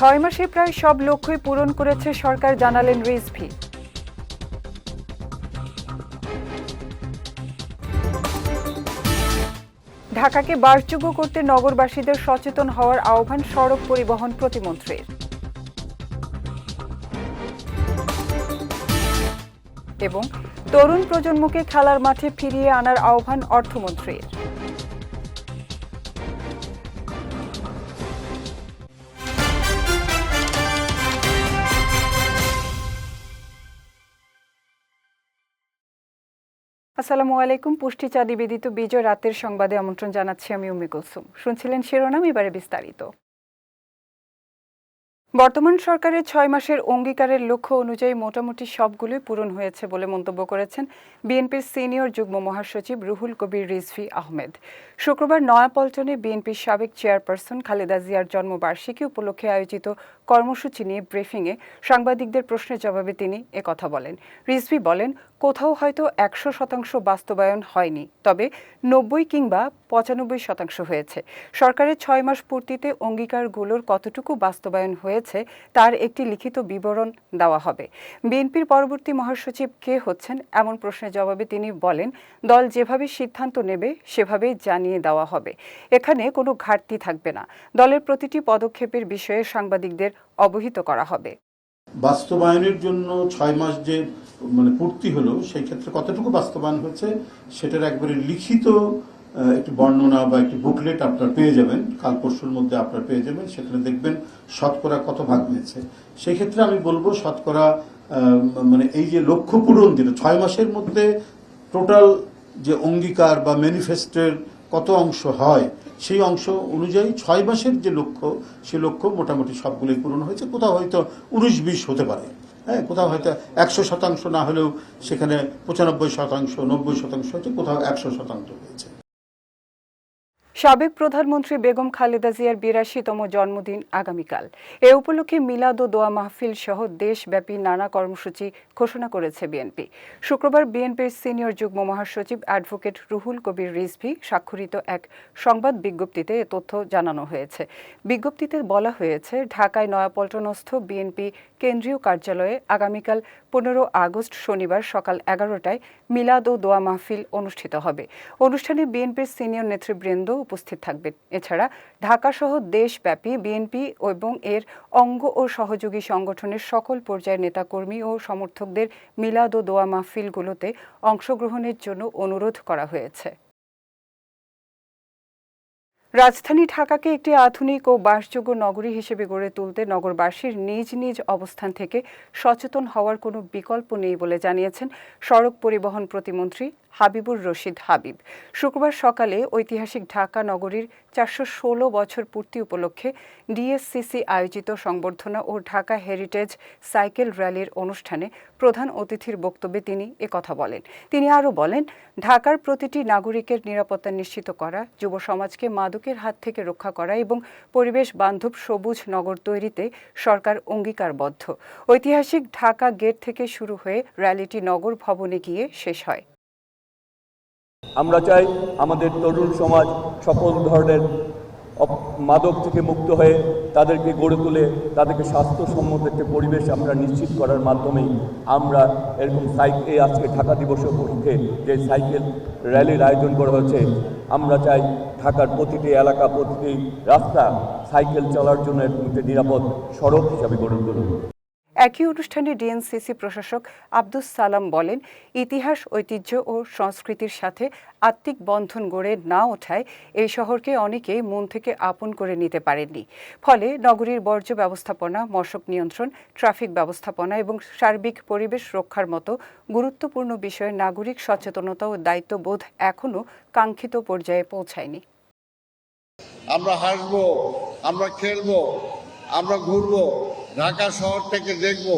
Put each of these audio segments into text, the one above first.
6 মাসে প্রায় সব লক্ষ্যই পূরণ করেছে সরকার, জানালেন রিজভী। ঢাকাকে বাসযোগ্য করতে নগরবাসীদের সচেতন হওয়ার আহ্বান সড়ক পরিবহন প্রতিমন্ত্রীর। এবং তরুণ প্রজন্মকে খেলার মাঠে ফিরিয়ে আনার আহ্বান অর্থমন্ত্রীর। আসসালামু আলাইকুম। পুষ্টিচা নিবেদিত বিজয় রাতের সংবাদে আমন্ত্রণ জানাচ্ছি আমি উম্মে কুলসুম। শুনছিলেন শিরোনাম, এবারে বিস্তারিত। বর্তমান সরকারের 6 মাসের অঙ্গীকারের লক্ষ্য অনুযায়ী মোটামুটি সবগুলোই পূরণ হয়েছে বলে মন্তব্য করেছেন বিএনপির সিনিয়র যুগ্ম মহাসচিব রুহুল কবির রিজভী আহমেদ। শুক্রবার নয়াপল্টনে বিএনপির সাবেক চেয়ারপারসন খালেদা জিয়ার জন্মবার্ষিকী উপলক্ষে আয়োজিত কর্মসূচি নিয়ে ব্রিফিংয়ে সাংবাদিকদের প্রশ্নের জবাবে তিনি একথা বলেন। রিজভী বলেন, কোথাও হয়তো 100% বাস্তবায়ন হয়নি, তবে 90 কিংবা 95% হয়েছে। সরকারের 6 মাস পূর্তিতে অঙ্গীকারগুলোর কতটুকু বাস্তবায়ন হয়েছে তার একটি লিখিত বিবরণ দেওয়া হবে। বিএনপির পরবর্তী মহাসচিব কে হচ্ছেন এমন প্রশ্নের জবাবে তিনি বলেন, দল যেভাবে সিদ্ধান্ত নেবে সেভাবেই জানিয়ে দেওয়া হবে। এখানে কোনো ঘাটতি থাকবে না। দলের প্রতিটি পদক্ষেপের বিষয়ে সাংবাদিকদের অবহিত করা হবে। বাস্তবায়নের জন্য 6 মাস যে পূর্তি হলো, সেই ক্ষেত্রে কতটুকু বাস্তবায়ন হয়েছে সেটার একবারে লিখিত একটি বর্ণনা বা একটি বুকলেট আপনারা পেয়ে যাবেন, কাল পরশুর মধ্যে আপনারা পেয়ে যাবেন। সেখানে দেখবেন শতকরা কত ভাগ হয়েছে। সেই ক্ষেত্রে আমি বলবো শতকরা এই যে লক্ষ্য পূরণ দিল 6 মাসের মধ্যে টোটাল যে অঙ্গীকার বা ম্যানিফেস্টোর কত অংশ হয়, সেই অংশ অনুযায়ী 6 মাসের যে লক্ষ্য, সে লক্ষ্য মোটামুটি সবগুলোই পূরণ হয়েছে। কোথাও হয়তো 19-20 হতে পারে, হ্যাঁ, কোথাও হয়তো 100% না হলেও সেখানে 95%, 90% হয়েছে, কোথাও 100% হয়েছে। সাবেক প্রধানমন্ত্রী বেগম খালেদা জিয়ার 82তম জন্মদিন আগামীকাল। এ উপলক্ষে মিলাদ ও দোয়া মাহফিল সহ দেশব্যাপী নানা কর্মসূচি ঘোষণা করেছে বিএনপি। শুক্রবার বিএনপির সিনিয়র যুগ্ম মহাসচিব অ্যাডভোকেট রুহুল কবির রিজভী স্বাক্ষরিত এক সংবাদ বিজ্ঞপ্তিতে এ তথ্য জানানো হয়েছে। বিজ্ঞপ্তিতে বলা হয়েছে, ঢাকায় নয়াপল্টনস্থ বিএনপি কেন্দ্রীয় কার্যালয়ে আগামীকাল 15 আগস্ট শনিবার সকাল 11টায় মিলাদ ও দোয়া মাহফিল অনুষ্ঠিত হবে। অনুষ্ঠানে বিএনপির সিনিয়র নেতৃবৃন্দ উপস্থিত থাকবেন। এছাড়া ঢাকাসহ দেশব্যাপী বিএনপি এবং এর অঙ্গ ও সহযোগী সংগঠনের সকল পর্যায়ের নেতাকর্মী ও সমর্থকদের মিলাদ ও দোয়া মাহফিলগুলোতে অংশগ্রহণের জন্য অনুরোধ করা হয়েছে। রাজধানী ঢাকাকে একটি আধুনিক ও বাসযোগ্য নগরী হিসেবে গড়ে তুলতে নগরবাসীর নিজ নিজ অবস্থান থেকে সচেতন হওয়ার কোনো বিকল্প নেই বলে জানিয়েছেন সড়ক পরিবহন প্রতিমন্ত্রী হাবিবুর রশিদ হাবিব। শুক্রবার সকালে ঐতিহাসিক ঢাকা নগরীর 416 বছর পূর্তি উপলক্ষে ডিএসসিসি আয়োজিত সংবর্ধনা ও ঢাকা হেরিটেজ সাইকেল র্যালির অনুষ্ঠানে প্রধান অতিথির বক্তব্যে তিনি একথা বলেন। তিনি আরও বলেন, ঢাকার প্রতিটি নাগরিকের নিরাপত্তা নিশ্চিত করা, যুব সমাজকে মাদকের হাত থেকে রক্ষা করা এবং পরিবেশ বান্ধব সবুজ নগর তৈরিতে সরকার অঙ্গীকারবদ্ধ। ঐতিহাসিক ঢাকা গেট থেকে শুরু হয়ে র্যালিটি নগর ভবনে গিয়ে শেষ হয়। আমরা চাই আমাদের তরুণ সমাজ সকল ধরনের মাদক থেকে মুক্ত হয়ে তাদেরকে গড়ে তুলে তাদেরকে স্বাস্থ্যসম্মত একটি পরিবেশ আমরা নিশ্চিত করার মাধ্যমেই আমরা এরকম আজকে ঢাকা দিবস উপলক্ষে যে সাইকেল র্যালির আয়োজন করা হয়েছে, আমরা চাই ঢাকার প্রতিটি এলাকা, প্রতিটি রাস্তা সাইকেল চলার জন্য একটি নিরাপদ সড়ক হিসাবে গড়ে তুলুন। একই অনুষ্ঠানে ডিএনসিসি প্রশাসক আব্দুস সালাম বলেন, ইতিহাস, ঐতিহ্য ও সংস্কৃতির সাথে আত্মিক বন্ধন গড়ে না ওঠায় এই শহরকে অনেকেই মন থেকে আপন করে নিতে পারেননি। ফলে নগরীর বর্জ্য ব্যবস্থাপনা, মশক নিয়ন্ত্রণ, ট্রাফিক ব্যবস্থাপনা এবং সার্বিক পরিবেশ রক্ষার মতো গুরুত্বপূর্ণ বিষয়ে নাগরিক সচেতনতা ও দায়িত্ববোধ এখনও কাঙ্ক্ষিত পর্যায়ে পৌঁছায়নি। আমরা হাসবো, আমরা খেলবো, আমরা ঘুরবো, ঢাকা শহরটাকে দেখবো,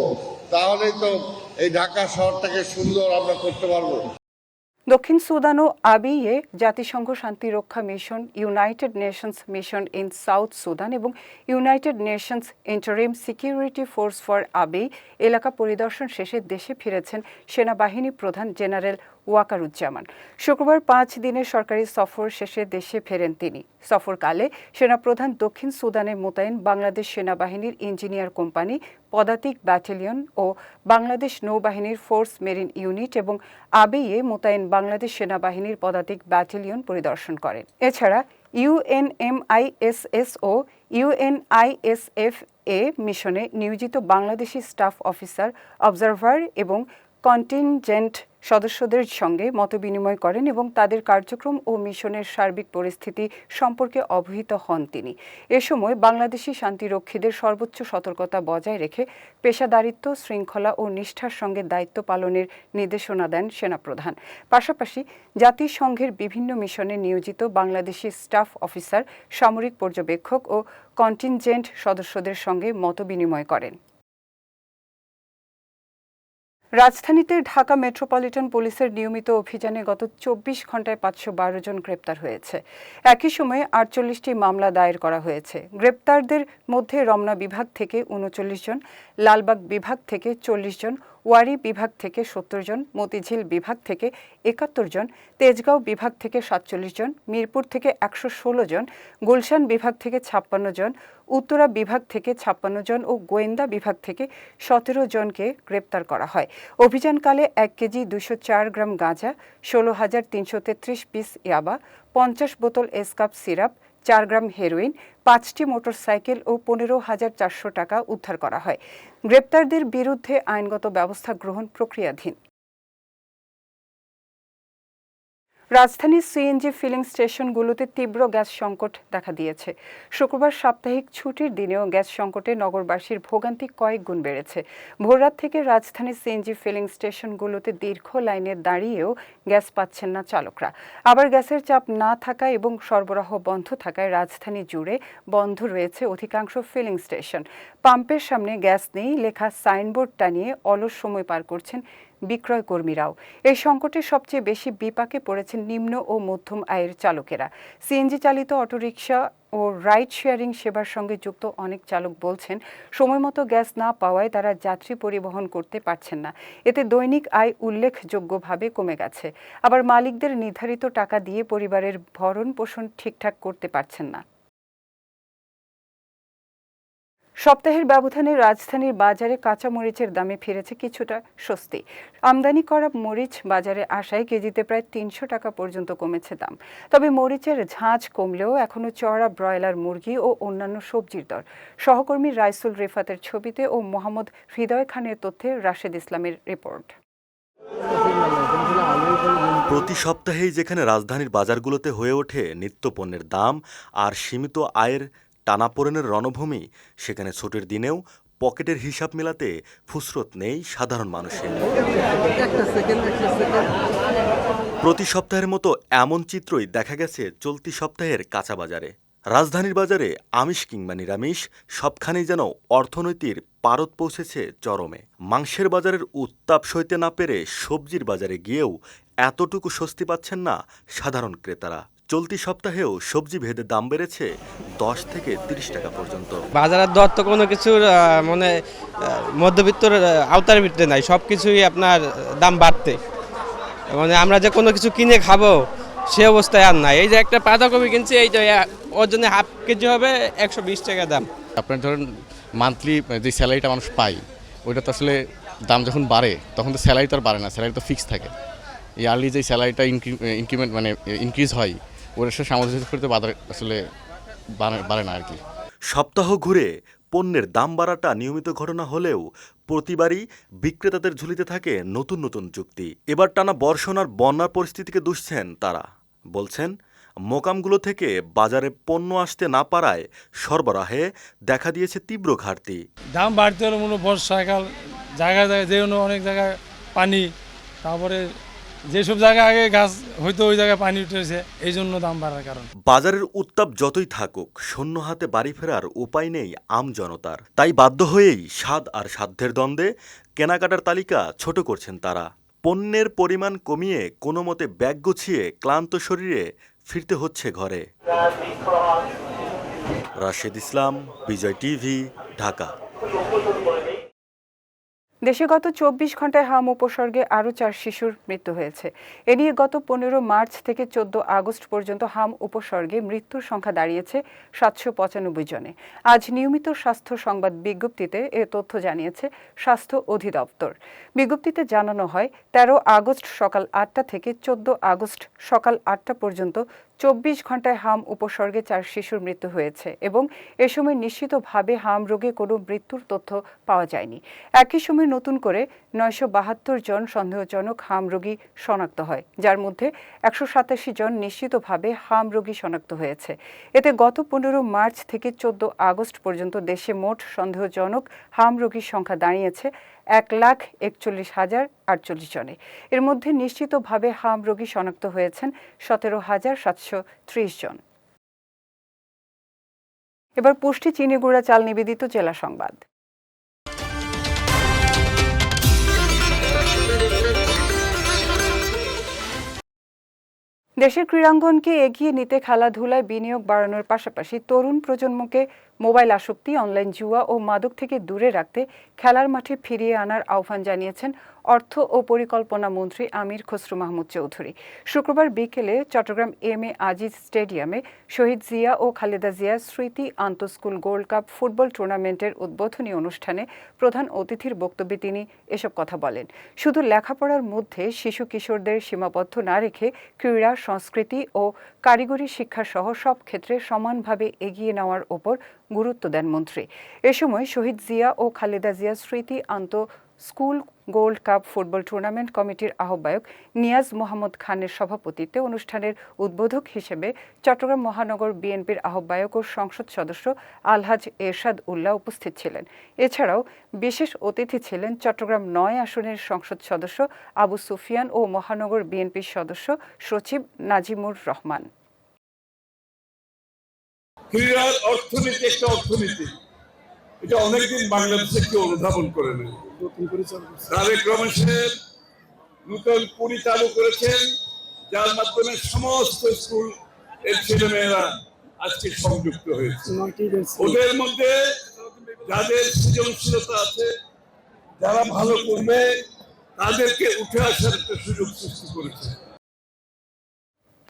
তাহলেই তো এই ঢাকা শহরটাকে সুন্দর আমরা করতে পারবো। দক্ষিণ সুদান ও আবিয়ে জাতিসংঘ শান্তিরক্ষা মিশন, United Nations Mission in South Sudan এবং United Nations Interim Security Force for Abyei এলাকা পরিদর্শন শেষে দেশে ফিরেছেন সেনাবাহিনী প্রধান জেনারেল ওয়াকারুজ্জামান। শুক্রবার 5 দিনের সরকারি সফর শেষে দেশে ফেরেন তিনি। সফরকালে সেনাপ্রধান দক্ষিণ সুদানে মোতায়েন বাংলাদেশ সেনাবাহিনীর ইঞ্জিনিয়ার কোম্পানি, পদাতিক ব্যাটালিয়ন ও বাংলাদেশ নৌবাহিনীর ফোর্স মেরিন ইউনিট এবং আবেইয়ে মোতায়েন বাংলাদেশ সেনাবাহিনীর পদাতিক ব্যাটালিয়ন পরিদর্শন করেন। এছাড়া UNMISS ও UNISF মিশনে নিয়োজিত বাংলাদেশি স্টাফ অফিসার, অবজারভার এবং কন্টিনজেন্ট সদস্যদের সঙ্গে মতবিনিময় করেন এবং তাদের কার্যক্রম ও মিশনের সার্বিক পরিস্থিতি সম্পর্কে অবহিত হন তিনি। এ সময় বাংলাদেশি শান্তিরক্ষীদের সর্বোচ্চ সতর্কতা বজায় রেখে পেশাদারিত্ব, শৃঙ্খলা ও নিষ্ঠার সঙ্গে দায়িত্ব পালনের নির্দেশনা দেন সেনাপ্রধান। পাশাপাশি জাতিসংঘের বিভিন্ন মিশনে নিয়োজিত বাংলাদেশি স্টাফ অফিসার, সামরিক পর্যবেক্ষক ও কন্টিনজেন্ট সদস্যদের সঙ্গে মতবিনিময় করেন। রাজধানীতে ঢাকা মেট্রোপলিটন পুলিশের নিয়মিত অভিযানে গত 24 ঘণ্টায় 512 জন গ্রেপ্তার হয়েছে। একই সময়ে 48টি মামলা দায়ের করা হয়েছে। গ্রেপ্তারদের মধ্যে রমনা বিভাগ থেকে 39 জন, লালবাগ বিভাগ থেকে 40 জন, ওয়ারী বিভাগ থেকে 70 জন, মতিঝিল বিভাগ থেকে 71 জন, তেজগাঁও বিভাগ থেকে 47 জন, মিরপুর থেকে 116 জন, গুলশান বিভাগ থেকে 56 জন, উত্তরা বিভাগ থেকে 56 জন ও গোয়েন্দা বিভাগ থেকে 17 জনকে গ্রেপ্তার করা হয়। অভিযানকালে 1 কেজি 204 গ্রাম গাঁজা, 16,333 পিস ইয়াবা, 50 বোতল এসকাপ সিরাপ, 4 গ্রাম হেরোইন, 5টি মোটরসাইকেল ও 15,400 টাকা উদ্ধার করা হয়। গ্রেপ্তারদের বিরুদ্ধে আইনগত ব্যবস্থা গ্রহণ প্রক্রিয়াধীন। রাজধানীর সিএনজি ফিলিং স্টেশনগুলোতে তীব্র গ্যাস সংকট দেখা দিয়েছে। শুক্রবার সাপ্তাহিক ছুটির দিনেও গ্যাস সংকটে নগরবাসীর ভোগান্তি কয়েক গুণ বেড়েছে। ভোররাত থেকে রাজধানীর সিএনজি ফিলিং স্টেশনগুলোতে দীর্ঘ লাইনে দাঁড়িয়েও গ্যাস পাচ্ছেন না চালকরা। আবার গ্যাসের চাপ না থাকা এবং সরবরাহ বন্ধ থাকায় রাজধানী জুড়ে বন্ধ রয়েছে অধিকাংশ ফিলিং স্টেশন। পাম্পের সামনে গ্যাস নেই লেখা সাইনবোর্ড টানিয়ে অলস সময় পার করছেন বিক্রয় কর্মীরাও। এই সংকটে সবচেয়ে বেশি বিপাকে পড়েছেন নিম্ন ও মধ্যম আয়ের চালকেরা। সিএনজি চালিত অটোরিকশা ও রাইড শেয়ারিং সেবার সঙ্গে যুক্ত অনেক চালক বলছেন, সময়মতো গ্যাস না পাওয়ায় তারা যাত্রী পরিবহন করতে পারছেন না। এতে দৈনিক আয় উল্লেখযোগ্যভাবে কমে গেছে। আবার মালিকদের নির্ধারিত টাকা দিয়ে পরিবারের ভরণ পোষণ ঠিকঠাক করতে পারছেন না। সপ্তাহের ব্যবধানে রাজধানীর বাজারে কাঁচা মরিচের দামে ফিরেছে কিছুটা স্বস্তি। আমদানি করা মরিচ বাজারে আসায় কেজিতে প্রায় 300 টাকা পর্যন্ত কমেছে দাম। তবে মরিচের ঝাঁঝ কমলেও এখনও চড়া ব্রয়লার মুরগি ও অন্যান্য সবজির দর। সহকর্মী রাইসুল রিফাতের ছবিতে ও মোহাম্মদ হৃদয় খানের তথ্যে রাশেদ ইসলামের রিপোর্ট। প্রতি সপ্তাহেই যেখানে রাজধানীর বাজারগুলোতে হয়ে ওঠে নিত্যপণ্যের দাম আর সীমিত আয়ের টানাপোড়েনের রণভূমি, সেখানে ছুটির দিনেও পকেটের হিসাব মেলাতে ফুসরত নেই সাধারণ মানুষের। প্রতি সপ্তাহের মতো এমন চিত্রই দেখা গেছে চলতি সপ্তাহের কাঁচা বাজারে। রাজধানীর বাজারে আমিষ কিংবা নিরামিষ সবখানেই যেন অর্থনীতির পারদ পৌঁছেছে চরমে। মাংসের বাজারের উত্তাপ সইতে না পেরে সবজির বাজারে গিয়েও এতটুকু স্বস্তি পাচ্ছেন না সাধারণ ক্রেতারা। চলতি সপ্তাহেও সবজি ভেদে দাম বেড়েছে 10 থেকে 30 টাকা পর্যন্ত। বাজারের দর তো কোনো কিছুর মানে মধ্যবিত্তর আওতার ভিতরে নাই, সব কিছুই আপনার দাম বাড়তে, মানে আমরা যে কোনো কিছু কিনে খাবো সে অবস্থায় আর নাই। এই যে একটা পাতাকপি কিনছি, এই যে ওর জন্য হাফ কেজি হবে 120 টাকা দাম। আপনার ধরুন মান্থলি যে স্যালারিটা মানুষ পায়, ওইটা তো আসলে দাম যখন বাড়ে তখন তো স্যালারি তো আর বাড়ে না, স্যালারি তো ফিক্স থাকে। ইয়ারলি যে স্যালারিটা ইনক্রিমেন্ট মানে ইনক্রিজ হয়, ওর সাথে সামঞ্জস্য করতে বাজার আসলে বাড়ে না আর কি। সপ্তাহ ঘুরে পণ্যের দাম বাড়াটা নিয়মিত ঘটনা হলেও প্রতিবারই বিক্রেতাদের ঝুলিতে থাকে নতুন নতুন যুক্তি। এবার টানা বর্ষণ আর বন্যার পরিস্থিতিকে দুষছেন তারা। বলছেন, মোকামগুলো থেকে বাজারে পণ্য আসতে না পারায় সরবরাহে দেখা দিয়েছে তীব্র ঘাটতি। দাম বাড়তে হলো মনে বর্ষাকাল, জায়গায় জায়গায় যে অনেক জায়গায় পানি, তারপরে যেসব জায়গায় আগে গাছ হয়তো ওই জায়গায় পানি উঠেছে, এই জন্য দাম বাড়ার কারণ। বাজারের উত্তাপ যতই থাকুক, শূন্য হাতে বাড়ি ফেরার উপায় নেই আম জনতার। তাই বাধ্য হয়েই স্বাদ আর সাধ্যের দ্বন্দ্বে কেনাকাটার তালিকা ছোট করছেন তারা। পণ্যের পরিমাণ কমিয়ে কোনো মতে ব্যাগ গুছিয়ে ক্লান্ত শরীরে ফিরতে হচ্ছে ঘরে। রাশেদ ইসলাম, বিজয় টিভি, ঢাকা। দেশে গত 24 ঘন্টায় হাম উপসর্গে আরও 4 শিশুর মৃত্যু হয়েছে। এ নিয়ে গত 15 মার্চ থেকে 14 আগস্ট পর্যন্ত হাম উপসর্গে মৃত্যুর সংখ্যা দাঁড়িয়েছে 795 জনে। আজ নিয়মিত স্বাস্থ্য সংবাদ বিজ্ঞপ্তিতে এ তথ্য জানিয়েছে স্বাস্থ্য অধিদপ্তর। বিজ্ঞপ্তিতে জানানো হয় 13 আগস্ট সকাল 8টা থেকে 14 আগস্ট সকাল 8টা পর্যন্ত 24 ঘন্টায় হাম উপসর্গে 4 শিশুর মৃত্যু হয়েছে এবং এ সময় নিশ্চিতভাবে হাম রোগে কোনো মৃত্যুর তথ্য পাওয়া যায়নি। একই সময় নতুন করে 972 জন সন্দেহজনক হাম রোগী শনাক্ত হয়, যার মধ্যে 187 জন নিশ্চিতভাবে হাম রোগী শনাক্ত হয়েছে। এতে গত 15 মার্চ থেকে 14 আগস্ট পর্যন্ত দেশে মোট সন্দেহজনক হাম রোগীর সংখ্যা দাঁড়িয়েছে 1,41,048 জনে। এর মধ্যে নিশ্চিতভাবে হাম রোগী শনাক্ত হয়েছেন 17,730 জন। এবার পুষ্টি চিনি গুঁড়া চাল নিবেদিত জেলা সংবাদ। দেশের ক্রীড়াঙ্গনকে এগিয়ে নিতে খেলাধুলায় বিনিয়োগ বাড়ানোর পাশাপাশি তরুণ প্রজন্মকে মোবাইল আসক্তি, অনলাইন জুয়া ও মাদক থেকে দূরে রাখতে খেলার মাঠে ফিরিয়ে আনার আহ্বান জানিয়েছেন অর্থ ও পরিকল্পনা মন্ত্রী আমির খসরু মাহমুদ চৌধুরী। শুক্রবার বিকেলে চট্টগ্রাম এম এ আজিজ স্টেডিয়ামে শহীদ জিয়া ও খালেদা জিয়া স্মৃতি আন্তঃস্কুল গোল্ড কাপ ফুটবল টুর্নামেন্টের উদ্বোধনী অনুষ্ঠানে প্রধান অতিথির বক্তব্যে তিনি এসব কথা বলেন। শুধু লেখাপড়ার মধ্যে শিশু কিশোরদের সীমাবদ্ধ না রেখে ক্রীড়া, সংস্কৃতি ও কারিগরি শিক্ষা সহ সব ক্ষেত্রে সমানভাবে এগিয়ে নেওয়ার ওপর গুরুত্ব দেন মন্ত্রী। এ সময় শহীদ জিয়া ও খালেদা জিয়া স্মৃতি school gold cup football tournament কমিটির আহ্বায়ক নিয়াজ মোহাম্মদ খানের সভাপতিত্বে অনুষ্ঠানের উদ্বোধক হিসেবে চট্টগ্রাম মহানগর বিএনপির আহ্বায়ক ও সংসদ সদস্য আলহাজ এরশাদ উল্লাহ উপস্থিত ছিলেন। এছাড়াও বিশেষ অতিথি ছিলেন চট্টগ্রাম 9 আসনের সংসদ সদস্য আবু সুফিয়ান ও মহানগর বিএনপির সদস্য সচিব নাজিমুর রহমান। ক্রীড়ার অর্থনীতি একটা অর্থনীতি, এটা অনেকদিন বাংলাদেশে কেউ অনুধাবন করে নেই। তারেক রহমান সাহেব নতুন পুরি চালু করেছেন, যার মাধ্যমে সমস্ত স্কুল এর ছেলেমেয়েরা আজকে সংযুক্ত হয়েছে। ওদের মধ্যে যাদের সৃজনশীলতা আছে, যারা ভালো করবে, তাদেরকে উঠে আসার একটা সুযোগ সৃষ্টি করেছে।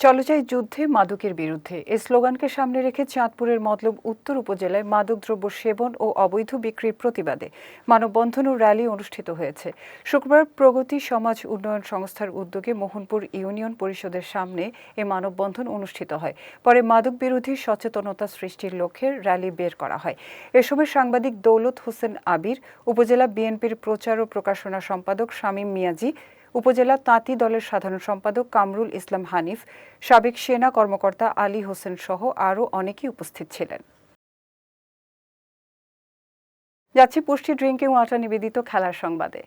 চলো যাই যুদ্ধে মাদকের বিরুদ্ধে এই স্লোগানকে সামনে রেখে চাঁদপুরের মতলব উত্তর উপজেলায় মাদকদ্রব্য সেবন ও অবৈধ বিক্রির প্রতিবাদে মানববন্ধন ও র্যালি অনুষ্ঠিত হয়েছে। শুক্রবার প্রগতি সমাজ উন্নয়ন সংস্থার উদ্যোগে মোহনপুর ইউনিয়ন পরিষদের সামনে এ মানববন্ধন অনুষ্ঠিত হয়। পরে মাদক বিরোধী সচেতনতা সৃষ্টির লক্ষ্যে র্যালি বের করা হয়। এ সময় সাংবাদিক দৌলত হোসেন আবির, উপজেলা বিএনপির প্রচার ও প্রকাশনা সম্পাদক শামীম মিয়াজি, উপজেলা তাঁতি দলের সাধারণ সম্পাদক কামরুল ইসলাম হানিফ, সাবেক সেনা কর্মকর্তা আলী হোসেন সহ আরও অনেকেই উপস্থিত ছিলেন। যাচ্ছি পুষ্টি ড্রিঙ্কিং ওয়াটার নিবেদিত খেলার সংবাদে।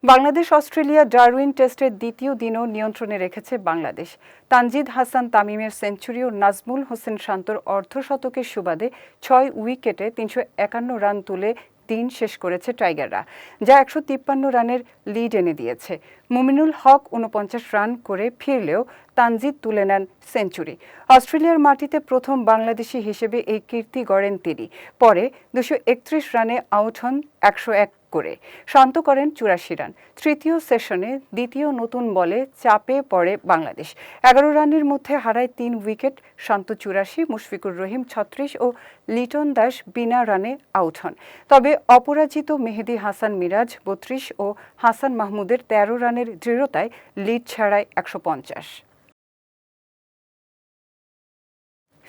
বাংলাদেশ অস্ট্রেলিয়া ডারউইন টেস্টের দ্বিতীয় দিনও নিয়ন্ত্রণে রেখেছে বাংলাদেশ। তানজিদ হাসান তামিমের সেঞ্চুরি ও নাজমুল হোসেন শান্তর অর্ধশতকের সুবাদে 6 উইকেটে 351 রান তুলে দিন শেষ করেছে টাইগাররা, যা 153 রানের লিড এনে দিয়েছে। মুমিনুল হক 49 রান করে ফিরলেও তানজিদ তুলে নেন সেঞ্চুরি। অস্ট্রেলিয়ার মাটিতে প্রথম বাংলাদেশি হিসেবে এই কীর্তি গড়েন তিনি। পরে 231 রানে আউট হন 101 করে, শান্ত করেন 84 রান। তৃতীয় সেশনে দ্বিতীয় নতুন বলে চাপে পড়ে বাংলাদেশ। 11 রানের মধ্যে হারায় 3 উইকেট। শান্ত 84, মুশফিকুর রহিম 36 ও লিটন দাস বিনা রানে আউট হন। তবে অপরাজিত মেহেদী হাসান মিরাজ 32 ও হাসান মাহমুদের 13 রানের দৃঢ়তায় লিড ছাড়ায় 150।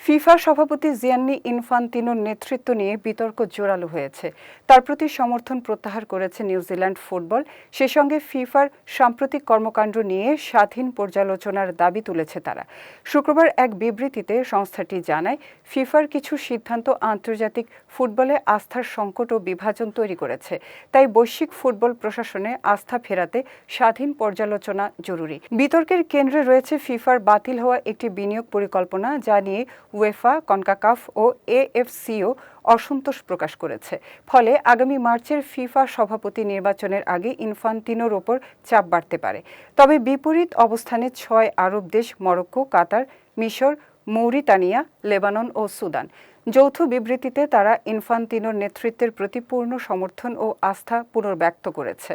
ফিফার সভাপতি জিয়ান্নি ইনফান্তিনোর নেতৃত্ব নিয়ে বিতর্ক জোরালো হয়েছে। তার প্রতি সমর্থন প্রত্যাহার করেছে নিউজিল্যান্ড ফুটবল। সে সঙ্গে ফিফার সাম্প্রতিক কর্মকাণ্ড নিয়ে স্বাধীন পর্যালোচনার দাবি তুলেছে তারা। শুক্রবার এক বিবৃতিতে সংস্থাটি জানায়, ফিফার কিছু সিদ্ধান্ত আন্তর্জাতিক ফুটবলে আস্থার সংকট ও বিভাজন তৈরি করেছে। তাই বৈশ্বিক ফুটবল প্রশাসনে আস্থা ফেরাতে স্বাধীন পর্যালোচনা জরুরি। বিতর্কের কেন্দ্রে রয়েছে ফিফার বাতিল হওয়া একটি বিনিয়োগ পরিকল্পনা, যা নিয়ে উয়েফা, কনকাকাফ ও এএফসিও অসন্তোষ প্রকাশ করেছে। ফলে আগামী মার্চের ফিফা সভাপতি নির্বাচনের আগে ইনফান্তিনোর ওপর চাপ বাড়তে পারে। তবে বিপরীত অবস্থানে 6 আরব দেশ মরক্কো, কাতার, মিশর, মৌরিতানিয়া, লেবানন ও সুদান। যৌথ বিবৃতিতে তারা ইনফান্তিনোর নেতৃত্বের প্রতি পূর্ণ সমর্থন ও আস্থা পুনর্ব্যক্ত করেছে।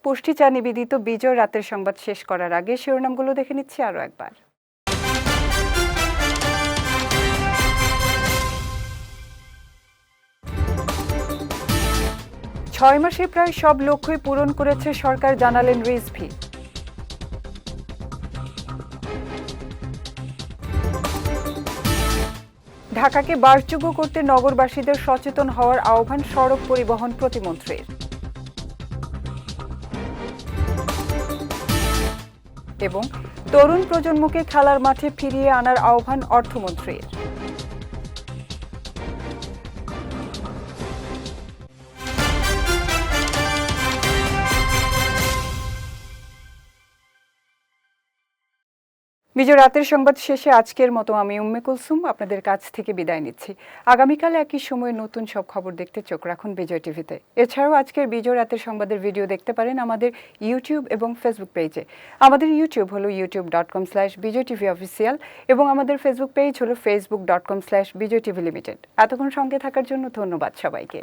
পুষ্টি চা নিবেদিত বিজয় রাতের সংবাদ শেষ করার আগে শিরোনামগুলো দেখে নিচ্ছি আরও একবার। 6 মাসে প্রায় সব লক্ষ্যই পূরণ করেছে সরকার, জানালেন রিজভী। ঢাকাকে বাসযোগ্য করতে নগরবাসীদের সচেতন হওয়ার আহ্বান সড়ক পরিবহন প্রতিমন্ত্রীর। এবং তরুণ প্রজন্মকে খেলার মাঠে ফিরিয়ে আনার আহ্বান অর্থমন্ত্রীর। বিজয় রাতের সংবাদ শেষে আজকের মতো আমি উম্মে কুলসুম আপনাদের কাছ থেকে বিদায় নিচ্ছি। আগামীকাল একই সময়ে নতুন সব খবর দেখতে চোখ রাখুন বিজয় টিভিতে। এছাড়াও আজকের বিজয় রাতের সংবাদের ভিডিও দেখতে পারেন আমাদের ইউটিউব এবং ফেসবুক পেজে। আমাদের ইউটিউব হলো youtube.com/bijaytvofficial এবং আমাদের ফেসবুক পেজ হলো facebook.com/bijaytvlimited। এতক্ষণ সঙ্গে থাকার জন্য ধন্যবাদ সবাইকে।